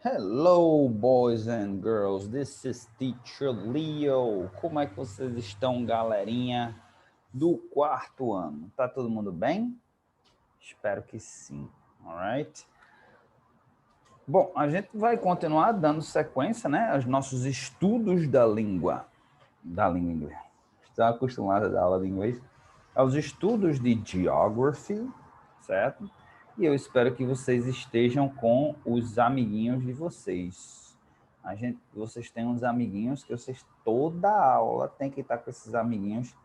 Hello, boys and girls. This is Teacher Leo. Como é que vocês estão, galerinha do quarto ano? Tá todo mundo bem? Espero que sim. Alright? Bom, a gente vai continuar dando sequência, né, aos nossos estudos da língua inglesa. Está acostumado a dar aula de inglês? Aos estudos de geography, certo? E eu espero que vocês estejam com os amiguinhos de vocês. Vocês têm uns amiguinhos que vocês, toda aula, tem que estar com esses amiguinhos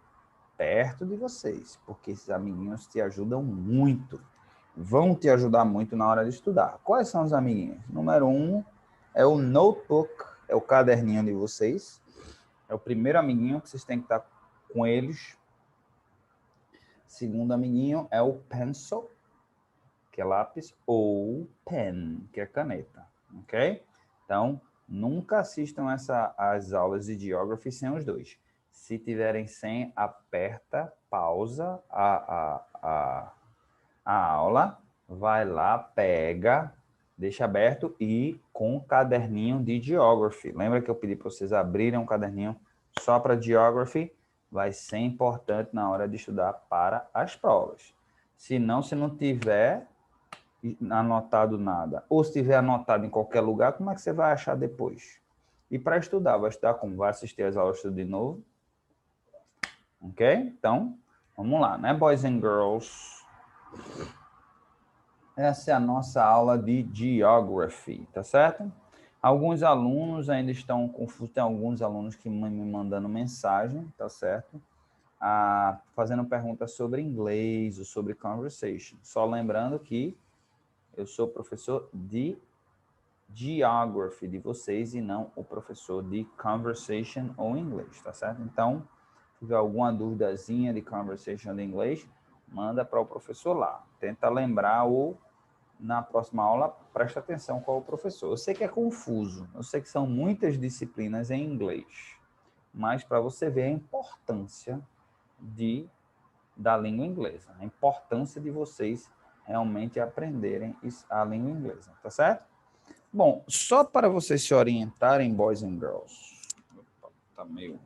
perto de vocês, porque esses amiguinhos te ajudam muito. Vão te ajudar muito na hora de estudar. Quais são os amiguinhos? Número 1 é o notebook, é o caderninho de vocês. É o primeiro amiguinho que vocês têm que estar com eles. Segundo amiguinho é o pencil, que é lápis, ou pen, que é caneta, ok? Então, nunca assistam as aulas de geography sem os dois. Se tiverem sem, aperta, pausa a aula, vai lá, pega, deixa aberto e com o caderninho de geography. Lembra que eu pedi para vocês abrirem um caderninho só para geography? Vai ser importante na hora de estudar para as provas. Se não tiver anotado nada, ou se tiver anotado em qualquer lugar, como é que você vai achar depois? E para estudar, vai estudar como? Vai assistir as aulas tudo de novo? Ok? Então, vamos lá, né, boys and girls? Essa é a nossa aula de Geography, tá certo? Alguns alunos ainda estão confusos, tem alguns alunos que me mandando mensagem, tá certo? Fazendo perguntas sobre inglês ou sobre conversation. Só lembrando que eu sou professor de Geography de vocês e não o professor de conversation ou inglês, tá certo? Então, se tiver alguma duvidazinha de conversation ou de inglês, manda para o professor lá. Tenta lembrar na próxima aula, presta atenção qual é o professor. Eu sei que é confuso, eu sei que são muitas disciplinas em inglês, mas para você ver a importância da língua inglesa, a importância de vocês realmente aprenderem a língua inglesa, tá certo? Bom, só para vocês se orientarem, boys and girls, tá meio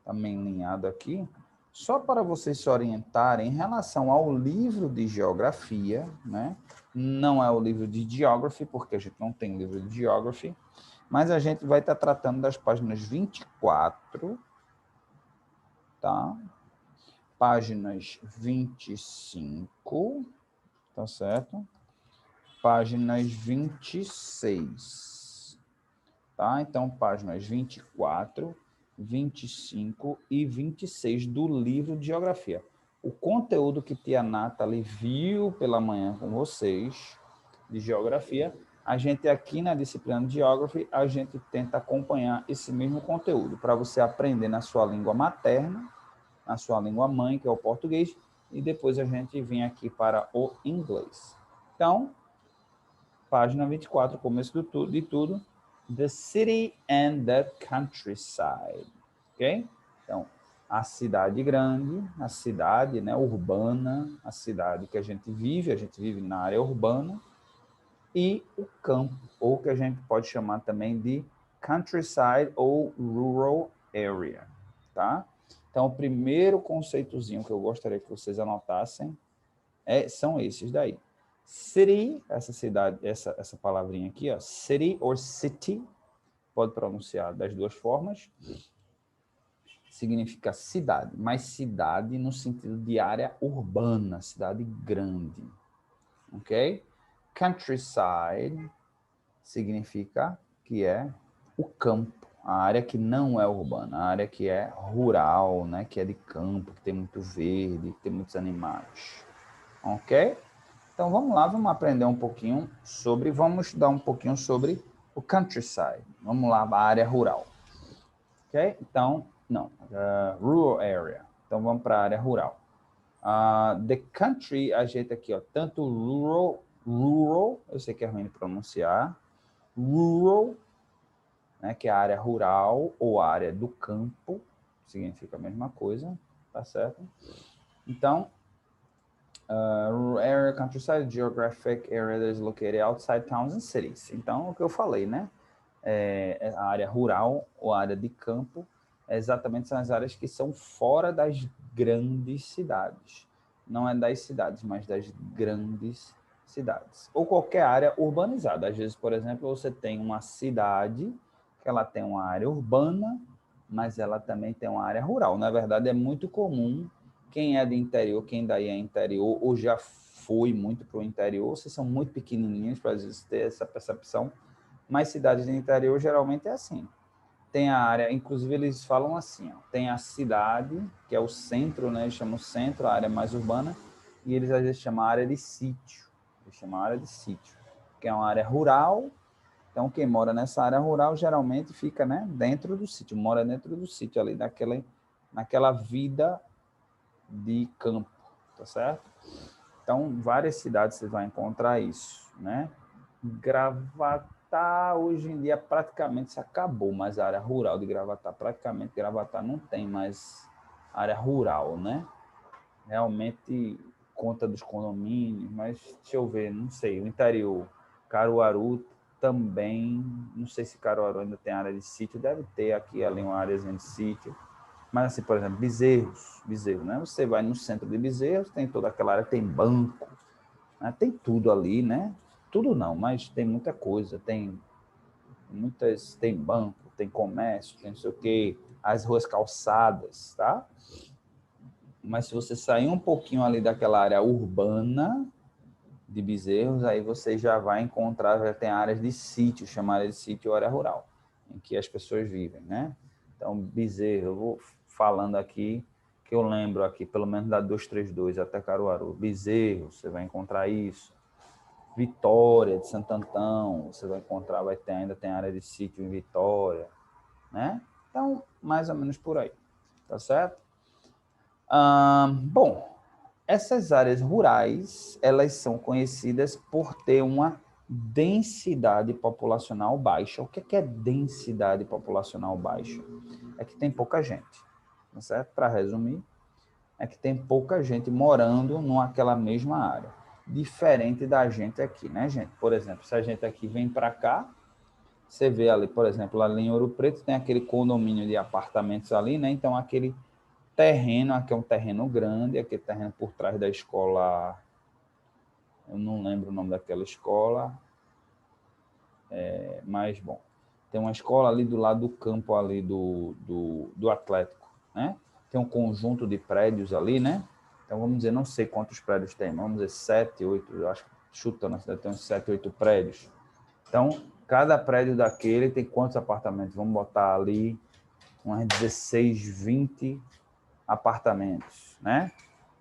alinhado aqui, só para vocês se orientarem em relação ao livro de geografia, né? Não é o livro de geography, porque a gente não tem livro de geography, mas a gente vai estar tratando das páginas 24, tá? Páginas 25, tá certo? Páginas 26, tá? Então, páginas 24, 25 e 26 do livro de geografia. O conteúdo que tia Nathalie viu pela manhã com vocês, de geografia, a gente aqui na disciplina de Geography, a gente tenta acompanhar esse mesmo conteúdo, para você aprender na sua língua materna, na sua língua mãe, que é o português, e depois a gente vem aqui para o inglês. Então, página 24, começo de tudo, the city and the countryside, ok? Então, a cidade grande, a cidade, né, urbana, a cidade que a gente vive na área urbana, e o campo, ou que a gente pode chamar também de countryside ou rural area, tá? Então, o primeiro conceitozinho que eu gostaria que vocês anotassem são esses daí. City, essa cidade, essa palavrinha aqui, ó, city or city, pode pronunciar das duas formas, significa cidade, mas cidade no sentido de área urbana, cidade grande, ok? Countryside significa que é o campo, a área que não é urbana, a área que é rural, né, que é de campo, que tem muito verde, que tem muitos animais, ok? Então vamos lá, vamos aprender um pouquinho vamos estudar um pouquinho sobre o countryside. Vamos lá, a área rural. Ok? Então, não, rural area. Então vamos para a área rural. The country, a gente aqui, ó, tanto rural, eu sei que é ruim de pronunciar, rural, né, que é a área rural ou a área do campo, significa a mesma coisa, tá certo? Então, Area, countryside, geographic area that is located outside towns and cities. Então, o que eu falei, né? A área rural ou a área de campo, exatamente são as áreas que são fora das grandes cidades. Não é das cidades, mas das grandes cidades. Ou qualquer área urbanizada. Às vezes, por exemplo, você tem uma cidade que ela tem uma área urbana, mas ela também tem uma área rural. Na verdade, é muito comum quem é de interior, quem daí é interior, ou já foi muito para o interior, vocês são muito pequenininhos para às vezes ter essa percepção, mas cidades de interior geralmente é assim. Tem a área, inclusive eles falam assim, ó, tem a cidade, que é o centro, né, eles chamam centro, a área mais urbana, e eles às vezes chamam a área de sítio, eles chamam a área de sítio, que é uma área rural. Então, quem mora nessa área rural geralmente fica, né, dentro do sítio, mora dentro do sítio ali, naquela vida de campo, tá certo? Então, várias cidades você vai encontrar isso, né? Gravatá, hoje em dia, praticamente se acabou, mas a área rural de Gravatá, praticamente Gravatá não tem mais área rural, né? Realmente, conta dos condomínios, mas deixa eu ver, não sei, o interior, Caruaru também, não sei se Caruaru ainda tem área de sítio, deve ter aqui ali uma áreazinha de sítio, mas assim, por exemplo, Bezerro, né? Você vai no centro de Bezerros, tem toda aquela área, tem banco, né? Tem tudo ali, né? Tudo não, mas tem muita coisa, tem banco, tem comércio, tem não sei o quê, as ruas calçadas, tá? Mas se você sair um pouquinho ali daquela área urbana de Bezerros, aí você já vai encontrar, já tem áreas de sítio, chamada de sítio ou área rural, em que as pessoas vivem, né? Então, Bezerro, eu vou falando aqui, que eu lembro aqui, pelo menos da 232 até Caruaru. Bezerro, você vai encontrar isso. Vitória, de Santo Antão, você vai encontrar, ainda tem área de sítio em Vitória, né? Então, mais ou menos por aí, tá certo? Bom, essas áreas rurais, elas são conhecidas por ter uma densidade populacional baixa. O que é densidade populacional baixa? É que tem pouca gente, tá certo? Para resumir, é que tem pouca gente morando naquela mesma área. Diferente da gente aqui, né, gente? Por exemplo, se a gente aqui vem para cá, você vê ali, por exemplo, ali em Ouro Preto tem aquele condomínio de apartamentos ali, né? Então, aquele terreno, aqui é um terreno grande, aquele terreno por trás da escola, eu não lembro o nome daquela escola, mas, bom, tem uma escola ali do lado do campo ali do Atlético, né? Tem um conjunto de prédios ali, né? Então, vamos dizer, não sei quantos prédios tem, vamos dizer 7, 8, eu acho que chutando, tem uns 7, 8 prédios. Então, cada prédio daquele tem quantos apartamentos? Vamos botar ali umas 16, 20 apartamentos, né?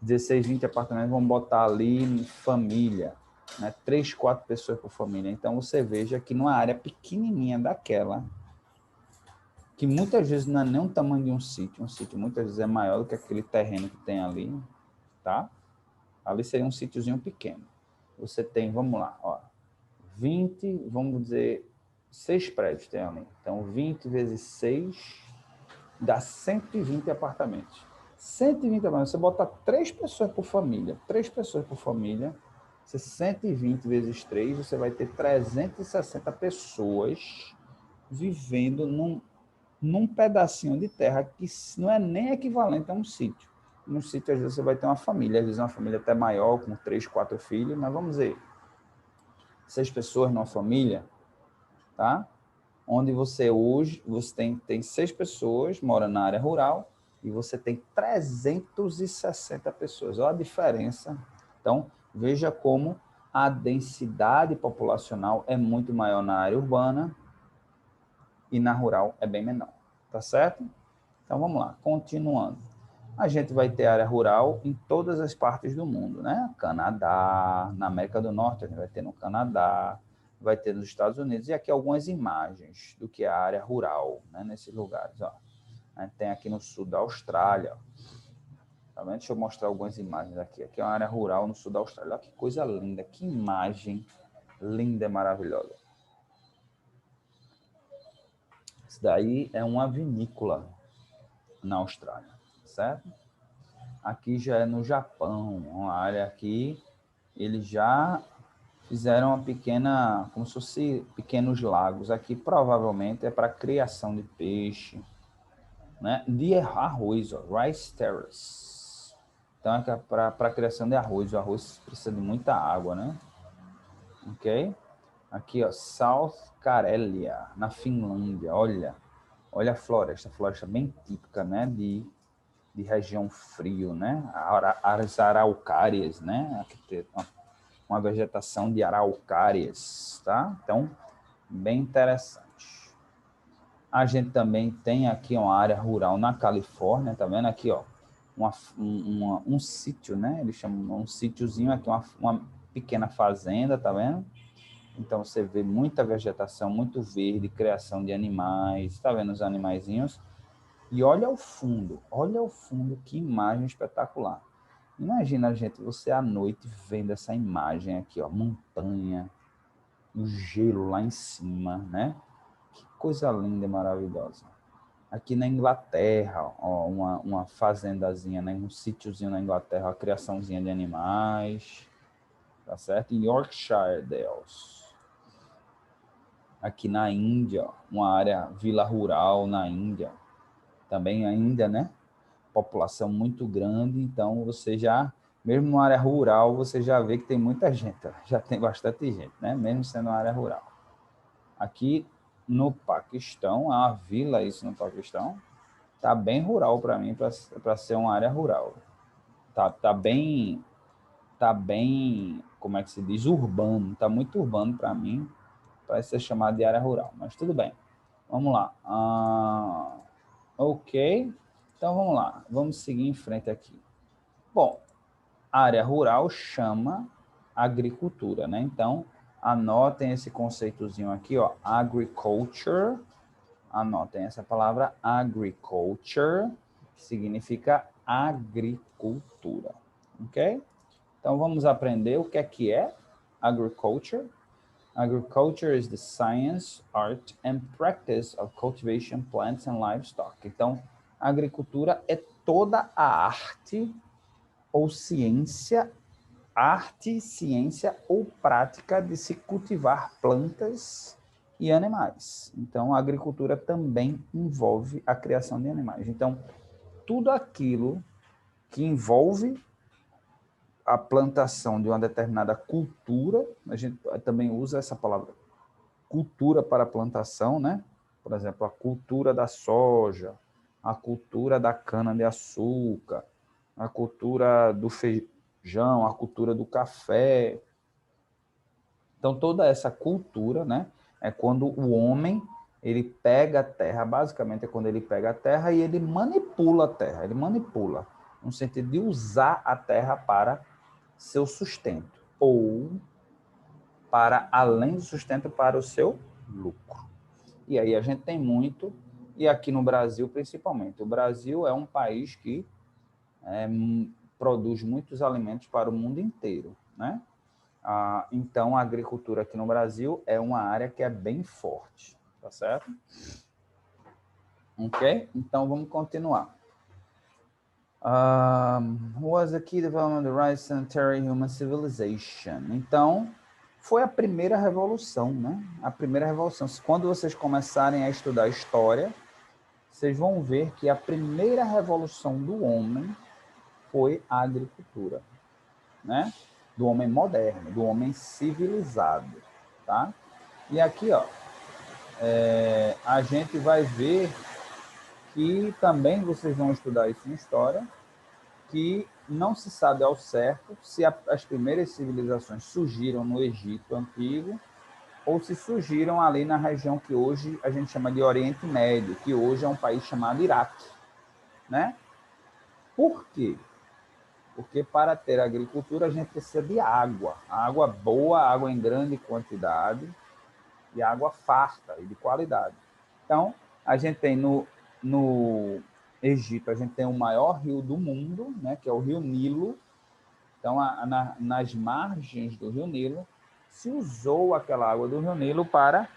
16, 20 apartamentos, vamos botar ali família, né? 3, 4 pessoas por família. Então, você veja que numa área pequenininha daquela, que muitas vezes não é nem o tamanho de um sítio muitas vezes é maior do que aquele terreno que tem ali, tá? Ali seria um sítiozinho pequeno. Você tem, vamos lá, ó, 20, vamos dizer, 6 prédios tem ali. Então, 20 vezes 6 dá 120 apartamentos. 120 apartamentos, você bota 3 pessoas por família. 3 pessoas por família, você 120 vezes 3, você vai ter 360 pessoas vivendo num pedacinho de terra que não é nem equivalente a um sítio. No sítio, às vezes, você vai ter uma família, às vezes uma família até maior, com 3, 4 filhos, mas vamos dizer, 6 pessoas numa família, tá? Onde você tem 6 pessoas morando na área rural e você tem 360 pessoas. Olha a diferença. Então, veja como a densidade populacional é muito maior na área urbana e na rural é bem menor. Tá certo? Então, vamos lá, continuando. A gente vai ter área rural em todas as partes do mundo, né? Canadá, na América do Norte, a gente vai ter no Canadá, vai ter nos Estados Unidos, e aqui algumas imagens do que é a área rural, né? Nesses lugares, ó. A gente tem aqui no sul da Austrália, tá vendo? Deixa eu mostrar algumas imagens aqui. Aqui é uma área rural no sul da Austrália. Olha que coisa linda, que imagem linda e maravilhosa. Isso daí é uma vinícola na Austrália, certo? Aqui já é no Japão, uma área aqui, eles já fizeram uma pequena, como se fosse pequenos lagos. Aqui provavelmente é para criação de peixe, né? De arroz, ó, rice terrace. Então é para a criação de arroz. O arroz precisa de muita água, né? Ok? Aqui, ó, South Karelia, na Finlândia. Olha a floresta bem típica, né? De região frio, né? As araucárias, né? Aqui tem uma vegetação de araucárias, tá? Então, bem interessante. A gente também tem aqui uma área rural na Califórnia, tá vendo aqui, ó? Um sítio, né? Eles chamam um sítiozinho aqui, uma pequena fazenda, tá vendo? Então, você vê muita vegetação, muito verde, criação de animais, tá vendo os animaizinhos? E olha ao fundo, que imagem espetacular. Imagina, gente, você à noite vendo essa imagem aqui, ó, montanha, o gelo lá em cima, né? Que coisa linda e maravilhosa. Aqui na Inglaterra, ó, uma fazendazinha, né? Um sítiozinho na Inglaterra, uma criaçãozinha de animais, tá certo? Em Yorkshire Dales. Aqui na Índia, uma área, vila rural na Índia. Também ainda, né? População muito grande, então você já, mesmo numa área rural, você já vê que tem muita gente, já tem bastante gente, né? Mesmo sendo uma área rural. Aqui no Paquistão, há uma vila isso no Paquistão, tá bem rural para mim, para ser uma área rural. Tá bem, como é que se diz, urbano, tá muito urbano para mim, para ser chamado de área rural, mas tudo bem. Vamos lá. Ok, então vamos lá, vamos seguir em frente aqui. Bom, área rural chama agricultura, né? Então, anotem esse conceitozinho aqui, ó, agriculture. Anotem essa palavra agriculture, que significa agricultura, ok? Então, vamos aprender o que é agriculture. Agriculture is the science, art and practice of cultivation plants and livestock. Então, a agricultura é toda a arte ou ciência ou prática de se cultivar plantas e animais. Então, a agricultura também envolve a criação de animais. Então, tudo aquilo que envolve a plantação de uma determinada cultura, a gente também usa essa palavra cultura para a plantação, né? Por exemplo, a cultura da soja, a cultura da cana-de-açúcar, a cultura do feijão, a cultura do café. Então, toda essa cultura, né, é quando o homem ele pega a terra, basicamente é quando ele pega a terra e ele manipula a terra, ele manipula, no sentido de usar a terra para seu sustento, ou para, além do sustento, para o seu lucro. E aí a gente tem muito, e aqui no Brasil principalmente. O Brasil é um país que produz muitos alimentos para o mundo inteiro, né? Então, a agricultura aqui no Brasil é uma área que é bem forte, tá certo? Ok? Então, vamos continuar. Was the key development of the right sanitary human civilization? Então, foi a primeira revolução, né? A primeira revolução. Quando vocês começarem a estudar história, vocês vão ver que a primeira revolução do homem foi a agricultura, né? Do homem moderno, do homem civilizado, tá? E aqui, ó, a gente vai ver que também vocês vão estudar isso em história, que não se sabe ao certo se as primeiras civilizações surgiram no Egito Antigo ou se surgiram ali na região que hoje a gente chama de Oriente Médio, que hoje é um país chamado Iraque, né? Por quê? Porque para ter agricultura a gente precisa de água, água boa, água em grande quantidade e água farta e de qualidade. Então, a gente tem no Egito, a gente tem o maior rio do mundo, né, que é o Rio Nilo. Então, nas margens do Rio Nilo, se usou aquela água do Rio Nilo para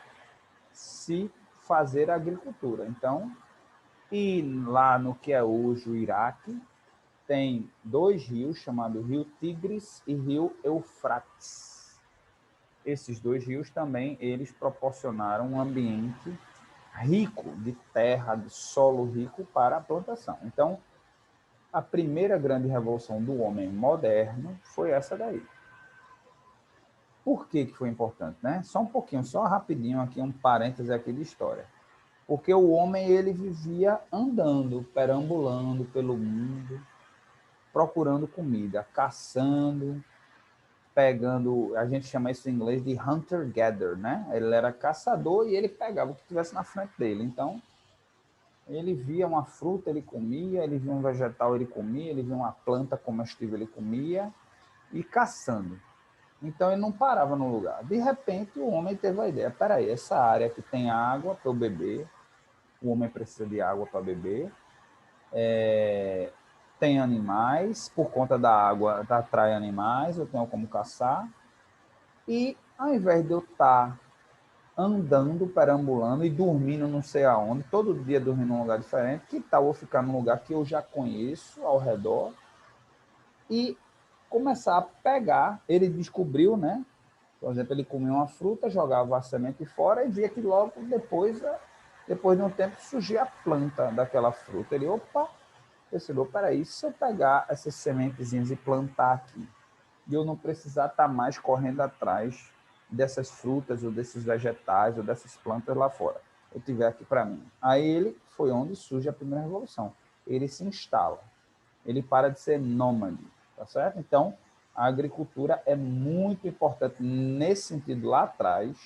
se fazer agricultura. Então, e lá no que é hoje o Iraque, tem dois rios, chamados Rio Tigres e Rio Eufrates. Esses dois rios também, eles proporcionaram um ambiente rico de terra, de solo rico para a plantação. Então, a primeira grande revolução do homem moderno foi essa daí. Por que foi importante, né? Só um pouquinho, só rapidinho aqui, um parêntese aqui de história. Porque o homem, ele vivia andando, perambulando pelo mundo, procurando comida, caçando, pegando, a gente chama isso em inglês de hunter-gatherer, né? Ele era caçador e ele pegava o que tivesse na frente dele. Então, ele via uma fruta, ele comia, ele via um vegetal, ele comia, ele via uma planta comestível, ele comia, e caçando. Então, ele não parava no lugar. De repente, o homem teve a ideia, peraí, essa área que tem água para eu beber, o homem precisa de água para beber, tem animais, por conta da água atrai animais, eu tenho como caçar, e ao invés de eu estar andando, perambulando e dormindo não sei aonde, todo dia dormindo num lugar diferente, que tal eu ficar num lugar que eu já conheço ao redor e começar a pegar, ele descobriu, né? Por exemplo, ele comia uma fruta, jogava a semente fora e via que logo depois de um tempo, surgia a planta daquela fruta. Ele, opa, percebeu, peraí, se eu pegar essas sementezinhas e plantar aqui, e eu não precisar estar mais correndo atrás dessas frutas, ou desses vegetais, ou dessas plantas lá fora, eu tiver aqui para mim. Aí ele foi onde surge a primeira revolução. Ele se instala, ele para de ser nômade, tá certo? Então, a agricultura é muito importante nesse sentido lá atrás,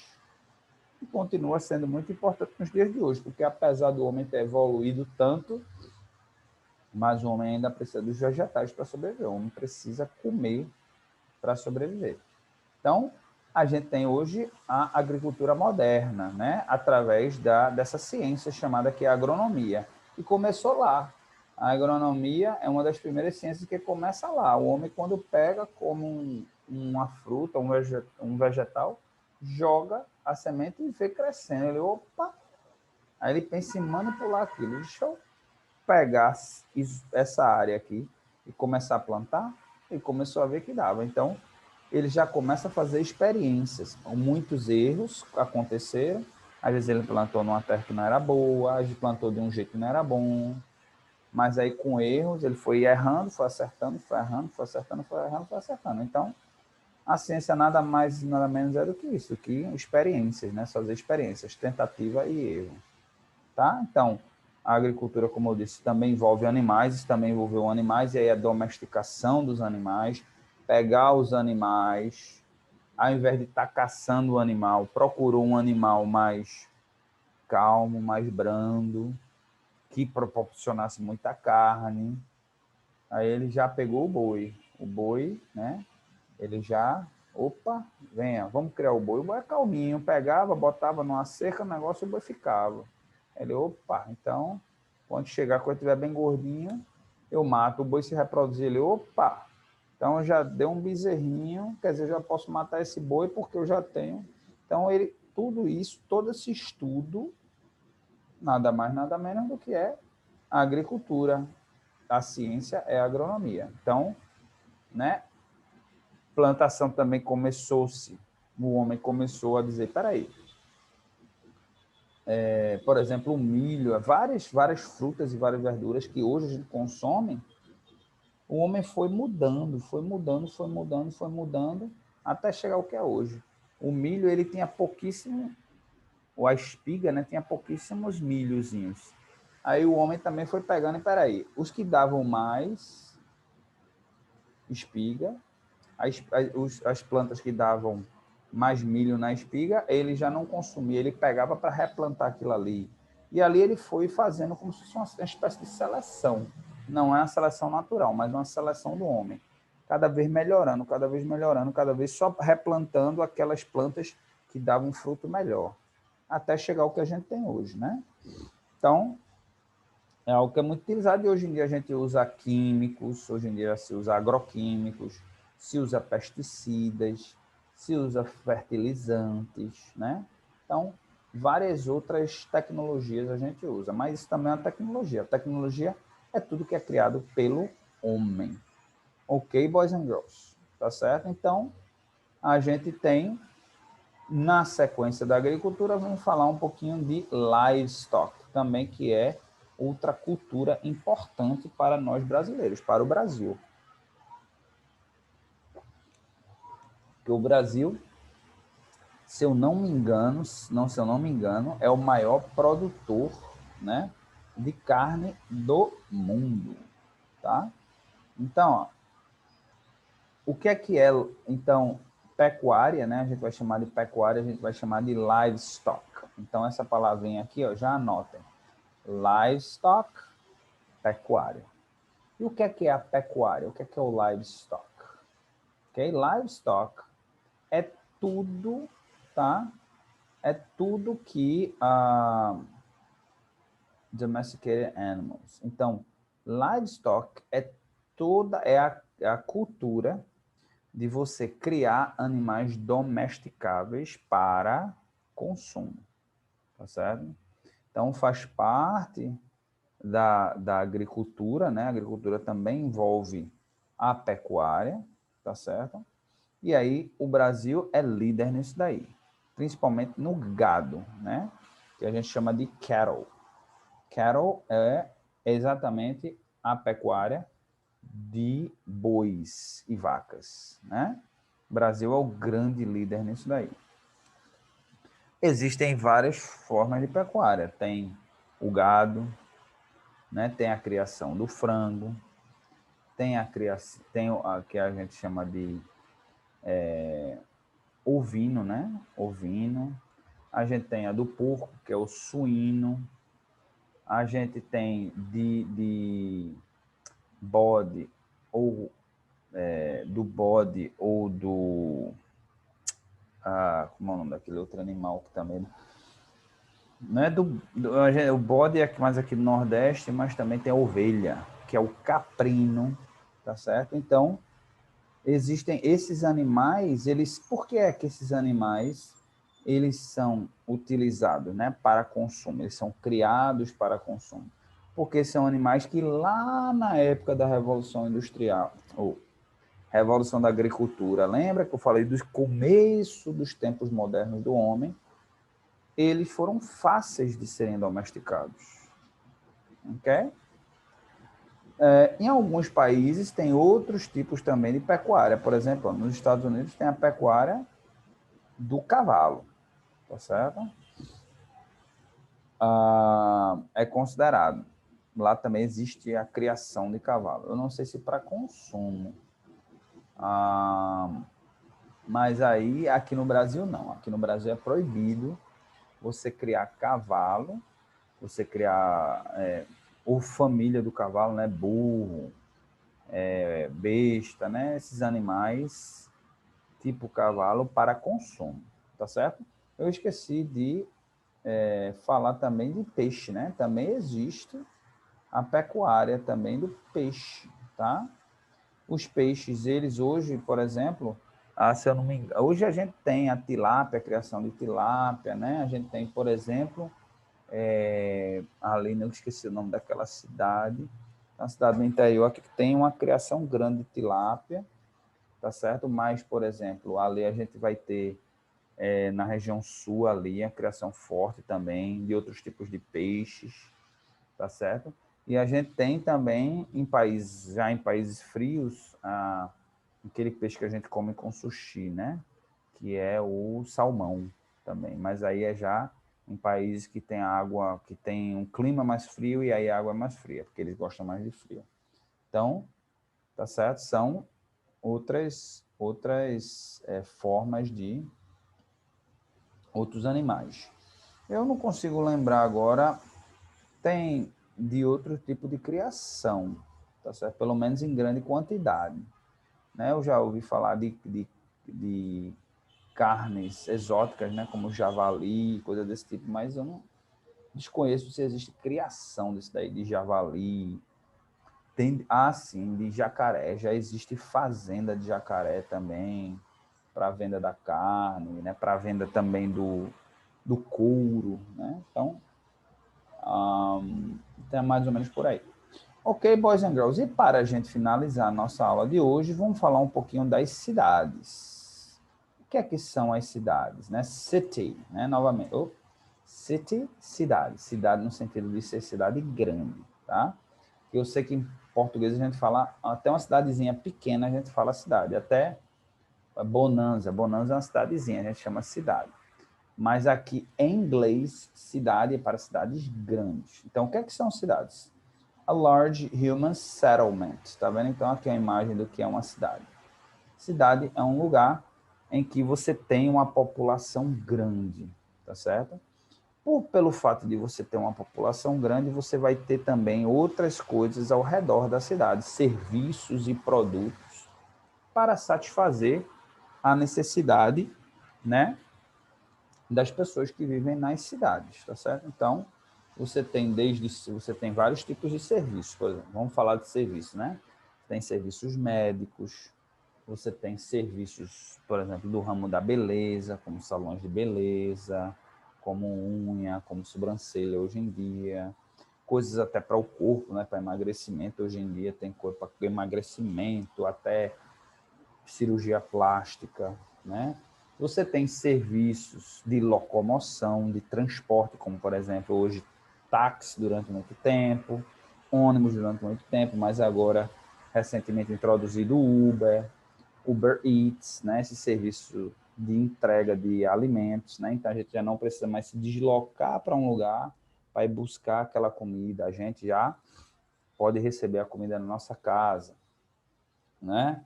e continua sendo muito importante nos dias de hoje, porque apesar do homem ter evoluído tanto, mas o homem ainda precisa dos vegetais para sobreviver. O homem precisa comer para sobreviver. Então, a gente tem hoje a agricultura moderna, né? Através dessa ciência chamada que é agronomia. E começou lá. A agronomia é uma das primeiras ciências que começa lá. O homem, quando pega como uma fruta, um vegetal, joga a semente e vê crescendo. Ele, opa! Aí ele pensa em manipular aquilo. Deixa eu pegar essa área aqui e começar a plantar, e começou a ver que dava. Então, ele já começa a fazer experiências. Muitos erros aconteceram. Às vezes ele plantou numa terra que não era boa, às vezes plantou de um jeito que não era bom, mas aí com erros ele foi errando, foi acertando, foi errando, foi acertando, foi errando, foi acertando. Então, a ciência nada mais, nada menos é do que isso, que experiências, né? Fazer experiências, tentativa e erro. Tá? Então, a agricultura, como eu disse, também envolve animais, isso também envolveu animais, e aí a domesticação dos animais, pegar os animais, ao invés de estar caçando o animal, procurou um animal mais calmo, mais brando, que proporcionasse muita carne. Aí ele já pegou o boi. O boi, né? Ele já, opa, venha, vamos criar o boi. O boi é calminho, pegava, botava numa cerca, o negócio, o boi ficava. Ele, opa, então, quando chegar, quando estiver bem gordinho, eu mato. O boi se reproduzir, ele, opa, então já deu um bezerrinho, quer dizer, já posso matar esse boi porque eu já tenho. Então, ele, tudo isso, todo esse estudo, nada mais, nada menos do que é a agricultura. A ciência é a agronomia. Então, né, plantação também começou-se, o homem começou a dizer, peraí, por exemplo, o milho, várias frutas e várias verduras que hoje a gente consome, o homem foi mudando, foi mudando, foi mudando, foi mudando, até chegar ao que é hoje. O milho, ele tinha pouquíssimo, ou a espiga, né, tinha pouquíssimos milhozinhos. Aí o homem também foi pegando, e peraí, os que davam mais espiga, as plantas que davam mais milho na espiga, ele já não consumia, ele pegava para replantar aquilo ali. E ali ele foi fazendo como se fosse uma espécie de seleção. Não é uma seleção natural, mas uma seleção do homem. Cada vez melhorando, cada vez melhorando, cada vez só replantando aquelas plantas que davam um fruto melhor, até chegar ao que a gente tem hoje, né? Então, é algo que é muito utilizado e hoje em dia a gente usa químicos, hoje em dia se usa agroquímicos, se usa pesticidas, se usa fertilizantes, né? Então, várias outras tecnologias a gente usa, mas isso também é uma tecnologia. A tecnologia é tudo que é criado pelo homem. Ok, boys and girls? Tá certo? Então, a gente tem, na sequência da agricultura, vamos falar um pouquinho de livestock, também que é outra cultura importante para nós brasileiros, para o Brasil. Porque o Brasil, se eu não me engano, é o maior produtor, né, de carne do mundo, tá? Então, ó, o que é, então, pecuária, né? A gente vai chamar de pecuária, a gente vai chamar de livestock. Então, essa palavrinha aqui, ó, já anotem. Livestock, pecuária. E o que é a pecuária? O que é o livestock? Ok? Livestock é tudo, tá? É tudo que domesticated animals. Então, livestock é toda a cultura de você criar animais domesticáveis para consumo, tá certo? Então, faz parte da agricultura, né? A agricultura também envolve a pecuária, tá certo? E aí, o Brasil é líder nisso daí, principalmente no gado, né? Que a gente chama de cattle. Cattle é exatamente a pecuária de bois e vacas, né? O Brasil é o grande líder nisso daí. Existem várias formas de pecuária. Tem o gado, né? Tem a criação do frango, tem a criação, tem a que a gente chama de ovino, né? Ovino. A gente tem a do porco, que é o suíno. A gente tem de bode ou do bode ou do como é o nome daquele outro animal que também não é o bode é mais aqui do Nordeste, mas também tem a ovelha, que é o caprino, tá certo? Então, existem esses animais, por que é que esses animais eles são utilizados, né, para consumo? Eles são criados para consumo. Porque são animais que lá na época da Revolução Industrial, ou Revolução da Agricultura, lembra que eu falei do começo dos tempos modernos do homem? Eles foram fáceis de serem domesticados. Ok? Em alguns países tem outros tipos também de pecuária. Por exemplo, nos Estados Unidos tem a pecuária do cavalo, tá certo? É considerado. Lá também existe a criação de cavalo. Eu não sei se para consumo. Mas aí, aqui no Brasil, não. Aqui no Brasil é proibido você criar cavalo, você criar ou família do cavalo, né? Burro, besta, né? Esses animais tipo cavalo para consumo, tá certo? Eu esqueci de falar também de peixe, né? Também existe a pecuária também do peixe, tá? Os peixes, eles hoje, por exemplo, se eu não me engano, hoje a gente tem a tilápia, a criação de tilápia, né? A gente tem, por exemplo, ali, eu esqueci o nome daquela cidade, uma cidade do interior aqui que tem uma criação grande de tilápia, tá certo? Mas, por exemplo, ali a gente vai ter na região sul ali a criação forte também de outros tipos de peixes, tá certo? E a gente tem também já em países frios, aquele peixe que a gente come com sushi, né? Que é o salmão também. Mas aí é já em países que tem água, que tem um clima mais frio e aí a água é mais fria, porque eles gostam mais de frio. Então, tá certo? São outras formas de outros animais. Eu não consigo lembrar agora, tem de outro tipo de criação, tá certo? Pelo menos em grande quantidade. Né? Eu já ouvi falar de carnes exóticas, né? Como javali, coisa desse tipo, mas eu não desconheço se existe criação desse daí, de javali. Tem, sim, de jacaré. Já existe fazenda de jacaré também, para venda da carne, né? Para venda também do couro, né? Então, é mais ou menos por aí. Ok, boys and girls, e para a gente finalizar a nossa aula de hoje, vamos falar um pouquinho das cidades. O que é que são as cidades, né? City, né? Novamente. City, cidade. Cidade no sentido de ser cidade grande, tá? Eu sei que em português a gente fala, até uma cidadezinha pequena a gente fala cidade, até Bonanza. Bonanza é uma cidadezinha, a gente chama cidade. Mas aqui, em inglês, cidade é para cidades grandes. Então, o que é que são cidades? A large human settlement. Tá vendo? Então, aqui é a imagem do que é uma cidade. Cidade é um lugar em que você tem uma população grande, tá certo? Pelo fato de você ter uma população grande, você vai ter também outras coisas ao redor da cidade, serviços e produtos para satisfazer a necessidade, né, das pessoas que vivem nas cidades, tá certo? Então, você tem vários tipos de serviços, por exemplo, vamos falar de serviço, né? Tem serviços médicos, você tem serviços, por exemplo, do ramo da beleza, como salões de beleza, como unha, como sobrancelha hoje em dia, coisas até para o corpo, né, para emagrecimento hoje em dia, tem coisa para emagrecimento, até cirurgia plástica, né? Você tem serviços de locomoção, de transporte, como, por exemplo, hoje, táxi durante muito tempo, ônibus durante muito tempo, mas agora, recentemente introduzido o Uber Eats, né? Esse serviço de entrega de alimentos, né? Então, a gente já não precisa mais se deslocar para um lugar para ir buscar aquela comida. A gente já pode receber a comida na nossa casa, né?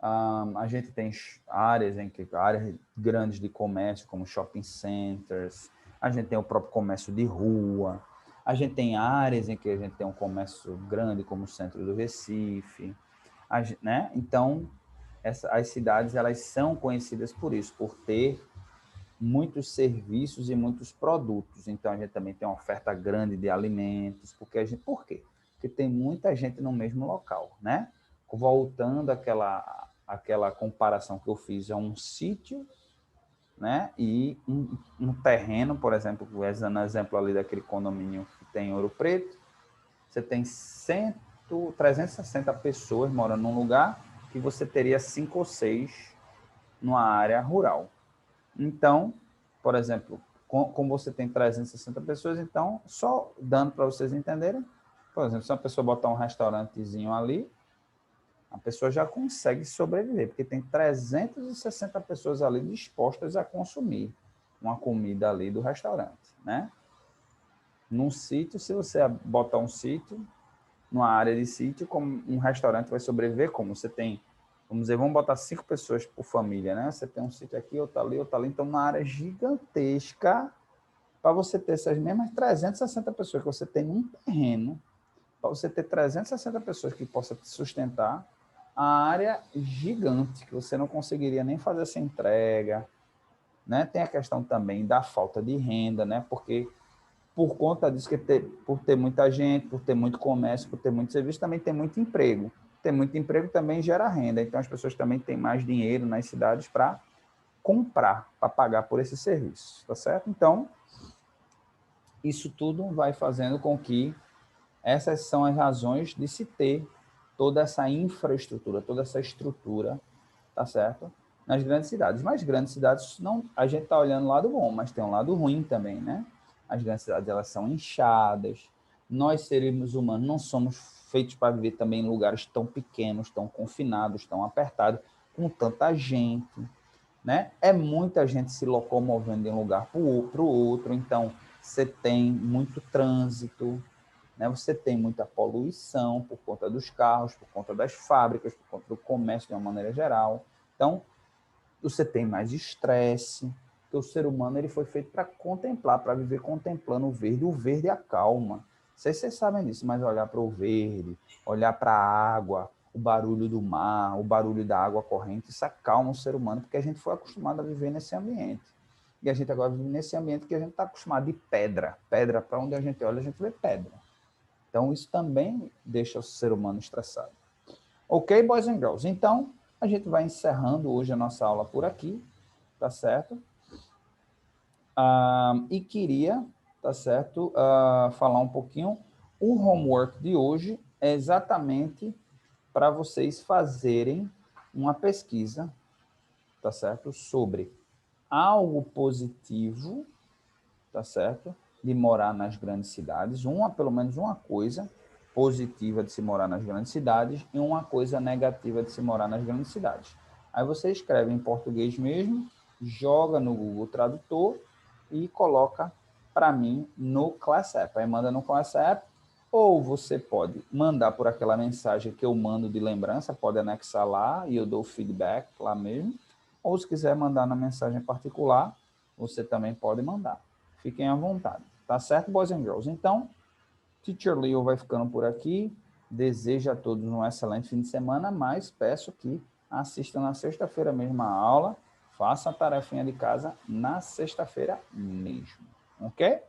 A gente tem áreas grandes de comércio, como shopping centers, a gente tem o próprio comércio de rua, a gente tem áreas em que a gente tem um comércio grande, como o centro do Recife, né? Então, as cidades elas são conhecidas por isso, por ter muitos serviços e muitos produtos. Então, a gente também tem uma oferta grande de alimentos, por quê? Porque tem muita gente no mesmo local, né? Voltando àquela comparação que eu fiz a um sítio, né? E um terreno, por exemplo, usando o exemplo ali daquele condomínio que tem em Ouro Preto, você tem 360 pessoas morando num lugar que você teria 5 ou 6 numa área rural. Então, por exemplo, como você tem 360 pessoas, então, só dando para vocês entenderem, por exemplo, se uma pessoa botar um restaurantezinho ali, a pessoa já consegue sobreviver, porque tem 360 pessoas ali dispostas a consumir uma comida ali do restaurante, né? Num sítio, se você botar um sítio, numa área de sítio, como um restaurante vai sobreviver, como você tem, vamos dizer, vamos botar 5 pessoas por família, né? Você tem um sítio aqui, outro ali, então uma área gigantesca para você ter essas mesmas 360 pessoas que você tem num terreno, para você ter 360 pessoas que possam te sustentar, a área gigante, que você não conseguiria nem fazer essa entrega, né? Tem a questão também da falta de renda, né? Porque por conta disso, por ter muita gente, por ter muito comércio, por ter muito serviço, também tem muito emprego. Ter muito emprego também gera renda, então as pessoas também têm mais dinheiro nas cidades para comprar, para pagar por esse serviço, tá certo? Então, isso tudo vai fazendo com que essas são as razões de se ter toda essa infraestrutura, toda essa estrutura, tá certo? Nas grandes cidades. Mas grandes cidades, não, a gente está olhando o lado bom, mas tem um lado ruim também, né? As grandes cidades, elas são inchadas. Nós, seres humanos, não somos feitos para viver também em lugares tão pequenos, tão confinados, tão apertados, com tanta gente, né? É muita gente se locomovendo de um lugar para o outro, então você tem muito trânsito, né? Você tem muita poluição por conta dos carros, por conta das fábricas, por conta do comércio de uma maneira geral. Então, você tem mais estresse, porque o ser humano ele foi feito para contemplar, para viver contemplando o verde acalma. Não sei se vocês sabem disso, mas olhar para o verde, olhar para a água, o barulho do mar, o barulho da água corrente, isso acalma o ser humano, porque a gente foi acostumado a viver nesse ambiente. E a gente agora vive nesse ambiente que a gente está acostumado de pedra. Pedra, para onde a gente olha, a gente vê pedra. Então, isso também deixa o ser humano estressado. Ok, boys and girls? Então, a gente vai encerrando hoje a nossa aula por aqui, tá certo? E queria, tá certo, falar um pouquinho. O homework de hoje é exatamente para vocês fazerem uma pesquisa, tá certo? Sobre algo positivo, tá certo? De morar nas grandes cidades, pelo menos uma coisa positiva de se morar nas grandes cidades e uma coisa negativa de se morar nas grandes cidades. Aí você escreve em português mesmo, joga no Google Tradutor e coloca para mim no Class App. Aí manda no Class App, ou você pode mandar por aquela mensagem que eu mando de lembrança, pode anexar lá e eu dou feedback lá mesmo. Ou se quiser mandar na mensagem particular, você também pode mandar. Fiquem à vontade. Tá certo, boys and girls? Então, Teacher Leo vai ficando por aqui. Desejo a todos um excelente fim de semana, mas peço que assistam na sexta-feira mesmo a aula. Façam a tarefinha de casa na sexta-feira mesmo. Ok?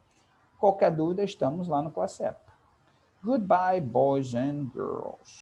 Qualquer dúvida, estamos lá no Classe App. Goodbye, boys and girls.